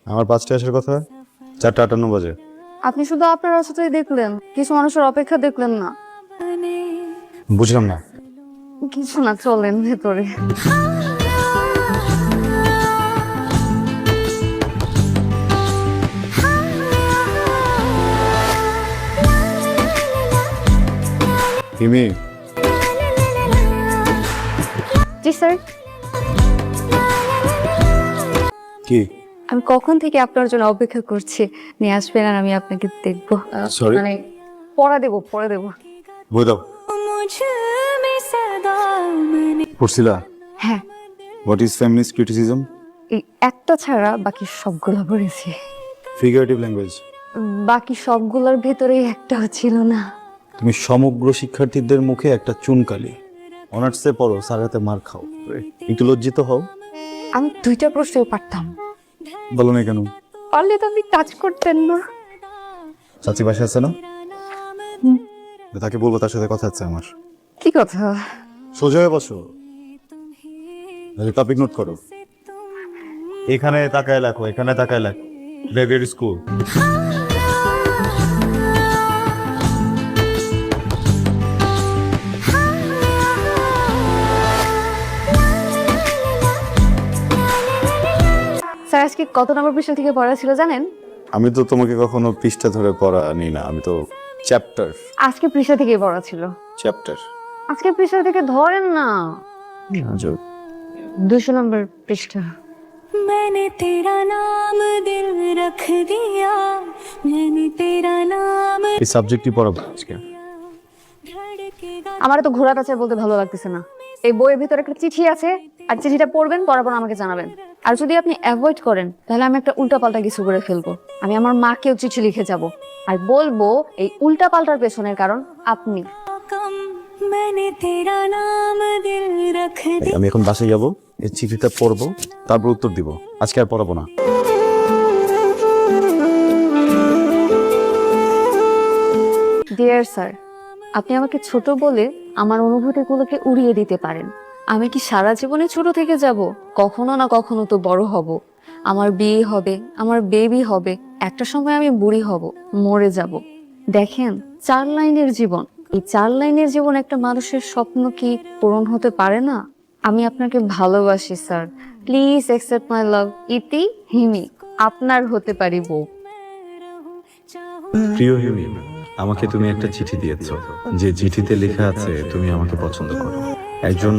আমার 5টায় আসার কথা, 4:58 বাজে। আপনি শুধু আপনার রাস্তাতেই দেখলেন, কিছু মানুষের অপেক্ষা দেখলেন না। বুঝলাম না। কিছু না, চলেন ভেতরে। হিমি, জি স্যার। কি? আমি কখন থেকে আপনার জন্য অপেক্ষা করছি, নিয়ে আসবেন আর আমি আপনাকে দেখবো। সরি, মানে পড়া দেবো। বই দাও। পড়ছিলা? হ্যাঁ, হোয়াট ইজ ফেমিনিস্ট ক্রিটিসিজম? এই একটা ছাড়া বাকি সবগুলো পড়েছি। Figurative language. বাকি সবগুলোর ভেতরেই একটাও ছিল না। তুমি সমগ্র শিক্ষার্থীদের মুখে একটা চুনকালি। অনার্সে পড়ো, স্যার হাতে মার খাও, একটু লজ্জিত হও। আমি 2টা প্রশ্নই পারতাম। বলো না কেন? পারলে তো আপনি কাজ করতেন না। চাচি বাসা আছে না? তাকে বলবো, তার সাথে কথা আছে আমার। কি কথা? সোজা হয়ে বসো, টপিক নোট করো। এখানে তাকায় লেখো, এখানে তাকায় লেখো। বেবির স্কুল। স্যার আজকে কত নম্বর পৃষ্ঠা থেকে পড়া ছিল জানেন? আমি তো তোমাকে কখনো পৃষ্ঠা ধরে পড়া নি না, আমি তো চ্যাপ্টার। আজকে পৃষ্ঠা থেকে পড়া ছিল। চ্যাপ্টার আজকে পৃষ্ঠা থেকে ধরেন না। 200 নম্বর পৃষ্ঠা। मैंने तेरा नाम दिल रख दिया मैंने तेरा नाम এই সাবজেক্টই পড়াবো আজকে। धड़केगा আমার তো ঘোড়া পেঁচায় বলতে ভালো লাগতেছে না। এই বইয়ের ভিতরে একটা চিঠি আছে, আর চিঠিটা পড়বেন, পড়ার পর আমাকে জানাবেন। আর যদি আপনি অ্যাভয়েড করেন তাহলে আমি একটা উল্টাপাল্টা কিছু করে ফেলবো। আমি আমার মাকেও চিঠি লিখে যাব আর বলবো এই উল্টাপাল্টার পেছনের কারণ আপনি। कम मैंने तेरा नाम दिल रख दिया আমি এখন বাসায় যাবো, এই চিঠিটা পড়বো, তারপর উত্তর দিব। আজকে আর পড়াবো না। ডিয়ার স্যার, আপনি আমাকে ছোট বলে আমার অনুভূতিগুলোকে উড়িয়ে দিতে পারেন। আমি কি সারা জীবনে ছোট থেকে যাব? কখনো না কখনো তো বড় হব। আমার বিয়ে হবে, আমার বেবি হবে, একটা সময় আমি বুড়ি হব, মরে যাব। দেখেন, 4 লাইনের জীবন, এই 4 লাইনের জীবন একটা মানুষের স্বপ্ন কি পূরণ হতে পারে না? আমি আপনাকে ভালোবাসি স্যার, প্লিজ অ্যাকসেপ্ট মাই লাভ। ইতি হিমি, আপনার হতে পারি বউ। প্রিয় হিমি, আমাকে তুমি একটা চিঠি দিয়েছো, যে চিঠিতে লেখা আছে তুমি আমাকে পছন্দ করো। একজন